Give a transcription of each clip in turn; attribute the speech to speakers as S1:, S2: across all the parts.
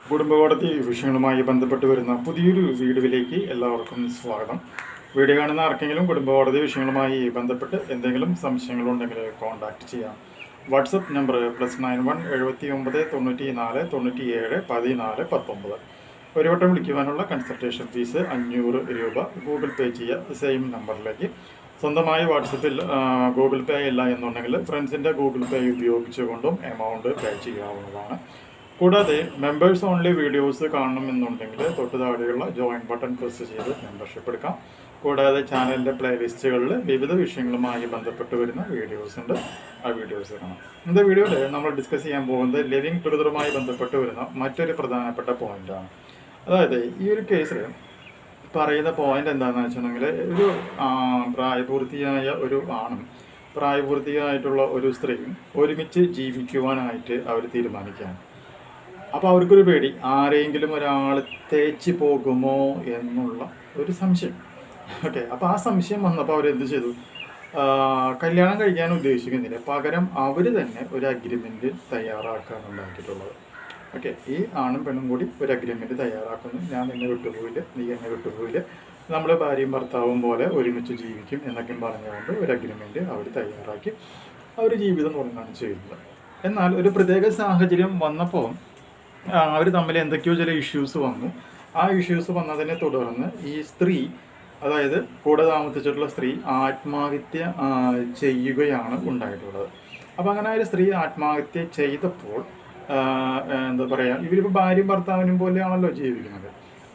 S1: കുടുംബകോടതി വിഷയങ്ങളുമായി ബന്ധപ്പെട്ട് വരുന്ന പുതിയൊരു വീഡിയോയിലേക്ക് എല്ലാവർക്കും സ്വാഗതം. വീഡിയോ കാണുന്ന ആർക്കെങ്കിലും കുടുംബകോടതി വിഷയങ്ങളുമായി ബന്ധപ്പെട്ട് എന്തെങ്കിലും സംശയങ്ങളുണ്ടെങ്കിൽ കോൺടാക്റ്റ് ചെയ്യാം. WhatsApp number +91 79 94 97 14 19. ഒരു വട്ടം വിളിക്കുവാനുള്ള കൺസൾട്ടേഷൻ ഫീസ് 500 രൂപ. ഗൂഗിൾ പേ ചെയ്യുക സെയിം നമ്പറിലേക്ക്. സ്വന്തമായി വാട്സപ്പിൽ ഗൂഗിൾ പേ ഇല്ല എന്നുണ്ടെങ്കിൽ ഫ്രണ്ട്സിൻ്റെ ഗൂഗിൾ പേ ഉപയോഗിച്ചുകൊണ്ടും എമൗണ്ട് പേ ചെയ്യാവുന്നതാണ്. കൂടാതെ മെമ്പേഴ്സ് ഓൺലി വീഡിയോസ് കാണണമെന്നുണ്ടെങ്കിൽ തൊട്ട് താഴെയുള്ള ജോയിൻ ബട്ടൺ പ്രസ് ചെയ്ത് മെമ്പർഷിപ്പ് എടുക്കാം. കൂടാതെ ചാനലിൻ്റെ പ്ലേലിസ്റ്റുകളിൽ വിവിധ വിഷയങ്ങളുമായി ബന്ധപ്പെട്ട് വരുന്ന വീഡിയോസ് ഉണ്ട്, ആ വീഡിയോസ് കാണാം. ഇന്നത്തെ വീഡിയോയിൽ നമ്മൾ ഡിസ്കസ് ചെയ്യാൻ പോകുന്നത് ലിവിങ് ടുഗദറുമായി ബന്ധപ്പെട്ട് വരുന്ന മറ്റൊരു പ്രധാനപ്പെട്ട പോയിൻ്റാണ്. അതായത് ഈ ഒരു കേസിൽ പറയുന്ന പോയിന്റ് എന്താണെന്ന് വെച്ചിട്ടുണ്ടെങ്കിൽ, ഒരു പ്രായപൂർത്തിയായ ഒരു ആണും പ്രായപൂർത്തിയായിട്ടുള്ള ഒരു സ്ത്രീയും ഒരുമിച്ച് ജീവിക്കുവാനായിട്ട് അവർ തീരുമാനിക്കുകയാണ്. അപ്പോൾ അവർക്കൊരു പേടി, ആരെങ്കിലും ഒരാൾ തേച്ച് പോകുമോ എന്നുള്ള ഒരു സംശയം. ഓക്കെ, അപ്പോൾ ആ സംശയം വന്നപ്പോൾ അവരെന്ത് ചെയ്തു? കല്യാണം കഴിക്കാൻ ഉദ്ദേശിക്കുന്നില്ല, പകരം അവർ തന്നെ ഒരു അഗ്രിമെൻറ്റ് തയ്യാറാക്കാനുണ്ടാക്കിയിട്ടുള്ളത്. ഓക്കെ, ഈ ആണും പെണ്ണും കൂടി ഒരു അഗ്രിമെൻറ്റ് തയ്യാറാക്കുന്നു. ഞാൻ നിന്നെ വിട്ടുപോയില്ല, നീ എന്നെ വിട്ടുപോയില്ല, നമ്മൾ ഭാര്യയും ഭർത്താവും പോലെ ഒരുമിച്ച് ജീവിക്കും എന്നൊക്കെ പറഞ്ഞുകൊണ്ട് ഒരു അഗ്രിമെൻറ്റ് അവർ തയ്യാറാക്കി അവർ ജീവിതം തുടങ്ങുകയാണ് ചെയ്യുന്നത്. എന്നാൽ ഒരു പ്രത്യേക സാഹചര്യം വന്നപ്പോൾ അവർ തമ്മിൽ എന്തൊക്കെയോ ചില ഇഷ്യൂസ് വന്നു. ആ ഇഷ്യൂസ് വന്നതിനെ തുടർന്ന് ഈ സ്ത്രീ, അതായത് കൂടെ താമസിച്ചിട്ടുള്ള സ്ത്രീ ആത്മഹത്യ ചെയ്യുകയാണ് ഉണ്ടായിട്ടുള്ളത്. അപ്പോൾ അങ്ങനെ ഒരു സ്ത്രീ ആത്മഹത്യ ചെയ്തപ്പോൾ എന്താ പറയുക, ഇവരിപ്പോൾ ഭാര്യയും ഭർത്താവിനും പോലെയാണല്ലോ ജീവിക്കുന്നത്.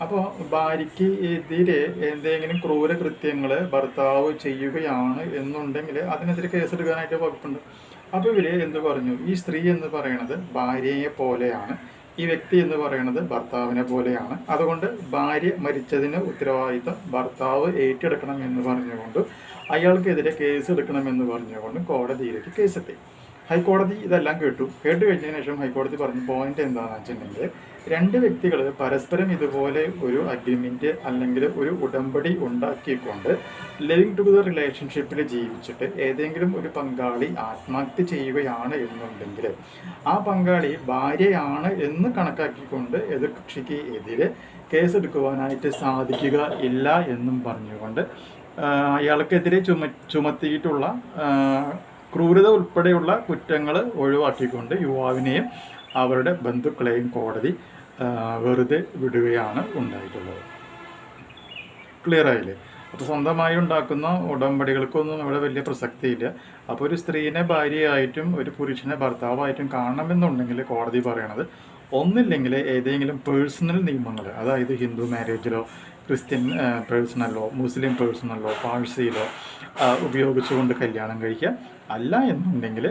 S1: അപ്പോൾ ഭാര്യയ്ക്ക് എതിരെ എന്തെങ്കിലും ക്രൂരകൃത്യങ്ങൾ ഭർത്താവ് ചെയ്യുകയാണ് എന്നുണ്ടെങ്കിൽ അതിനെതിരെ കേസെടുക്കാനായിട്ട് വകുപ്പുണ്ട്. അപ്പോൾ ഇവർ എന്ത് പറഞ്ഞു? ഈ സ്ത്രീ എന്ന് പറയുന്നത് ഭാര്യയെ പോലെയാണ്, ഈ വ്യക്തി എന്ന് പറയുന്നത് ഭർത്താവിനെ പോലെയാണ്, അതുകൊണ്ട് ഭാര്യ മരിച്ചതിന് ഉത്തരവാദിത്തം ഭർത്താവ് ഏറ്റെടുക്കണം എന്ന് പറഞ്ഞുകൊണ്ട് അയാൾക്കെതിരെ കേസ് എടുക്കണമെന്ന് പറഞ്ഞുകൊണ്ട് കോടതിയിലേക്ക് കേസെത്തി. ഹൈക്കോടതി ഇതെല്ലാം കേട്ടു കഴിഞ്ഞതിന് ശേഷം ഹൈക്കോടതി പറഞ്ഞ പോയിന്റ് എന്താണെന്ന് വെച്ചിട്ടുണ്ടെങ്കിൽ, രണ്ട് വ്യക്തികൾ പരസ്പരം ഇതുപോലെ ഒരു അഗ്രിമെൻറ്റ് അല്ലെങ്കിൽ ഒരു ഉടമ്പടി ഉണ്ടാക്കിക്കൊണ്ട് ലിവിങ് ടുഗദർ റിലേഷൻഷിപ്പിൽ ജീവിച്ചിട്ട് ഏതെങ്കിലും ഒരു പങ്കാളി ആത്മഹത്യ ചെയ്യുകയാണ് എന്നുണ്ടെങ്കിൽ ആ പങ്കാളി ഭാര്യയാണ് എന്ന് കണക്കാക്കിക്കൊണ്ട് എതിർ കക്ഷിക്ക് എതിരെ കേസെടുക്കുവാനായിട്ട് സാധിക്കുക ഇല്ല എന്നും പറഞ്ഞുകൊണ്ട് അയാൾക്കെതിരെ ചുമത്തിയിട്ടുള്ള ക്രൂരത ഉൾപ്പെടെയുള്ള കുറ്റങ്ങൾ ഒഴിവാക്കിക്കൊണ്ട് യുവാവിനെയും അവരുടെ ബന്ധുക്കളെയും കോടതി വെറുതെ വിടുകയാണ് ഉണ്ടായിട്ടുള്ളത്. ക്ലിയർ ആയില്ലേ? അപ്പോൾ സ്വന്തമായി ഉണ്ടാക്കുന്ന ഉടമ്പടികൾക്കൊന്നും ഇവിടെ വലിയ പ്രസക്തിയില്ല. അപ്പോൾ ഒരു സ്ത്രീനെ ഭാര്യയായിട്ടും ഒരു പുരുഷനെ ഭർത്താവായിട്ടും കാണണമെന്നുണ്ടെങ്കിൽ കോടതി പറയണത്, ഒന്നില്ലെങ്കിൽ ഏതെങ്കിലും പേഴ്സണൽ നിയമങ്ങൾ, അതായത് ഹിന്ദു മാരേജിലോ ക്രിസ്ത്യൻ പേഴ്സണലോ മുസ്ലിം പേഴ്സണലോ പാഴ്സിയിലോ ഉപയോഗിച്ചുകൊണ്ട് കല്യാണം കഴിക്കുക, അല്ല എന്നുണ്ടെങ്കിൽ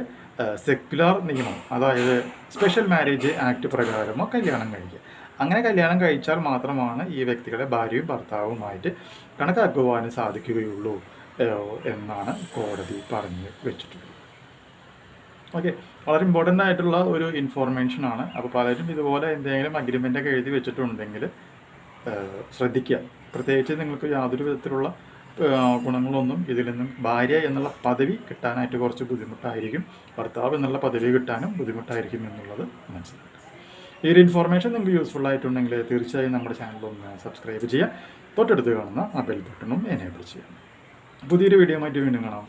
S1: സെക്യുലർ നിയമം, അതായത് സ്പെഷ്യൽ മാരേജ് ആക്ട് പ്രകാരമോ കല്യാണം കഴിക്കുക. അങ്ങനെ കല്യാണം കഴിച്ചാൽ മാത്രമാണ് ഈ വ്യക്തികളെ ഭാര്യയും ഭർത്താവുമായിട്ട് കണക്കാക്കുവാനും സാധിക്കുകയുള്ളൂ എന്നാണ് കോടതി പറഞ്ഞു വെച്ചിട്ടുള്ളത്. ഓക്കെ, വളരെ ഇമ്പോർട്ടൻ്റ് ആയിട്ടുള്ള ഒരു ഇൻഫോർമേഷനാണ്. അപ്പോൾ പലരും ഇതുപോലെ എന്തെങ്കിലും അഗ്രിമെൻ്റൊക്കെ എഴുതി വെച്ചിട്ടുണ്ടെങ്കിൽ ശ്രദ്ധിക്കുക. പ്രത്യേകിച്ച് നിങ്ങൾക്ക് യാതൊരു വിധത്തിലുള്ള ഗുണങ്ങളൊന്നും ഇതിൽ നിന്നും, ഭാര്യ എന്നുള്ള പദവി കിട്ടാനായിട്ട് കുറച്ച് ബുദ്ധിമുട്ടായിരിക്കും, ഭർത്താവ് എന്നുള്ള പദവി കിട്ടാനും ബുദ്ധിമുട്ടായിരിക്കും എന്നുള്ളത് മനസ്സിലാക്കുക. ഈ ഒരു ഇൻഫോർമേഷൻ നിങ്ങൾക്ക് യൂസ്ഫുൾ ആയിട്ടുണ്ടെങ്കിൽ തീർച്ചയായും നമ്മുടെ ചാനലൊന്ന് സബ്സ്ക്രൈബ് ചെയ്യുക, തൊട്ടടുത്ത് കാണുന്ന ആ ബെൽ ബട്ടണും എനേബിൾ ചെയ്യാം. പുതിയൊരു വീഡിയോ ആയിട്ട് വീണ്ടും കാണാം.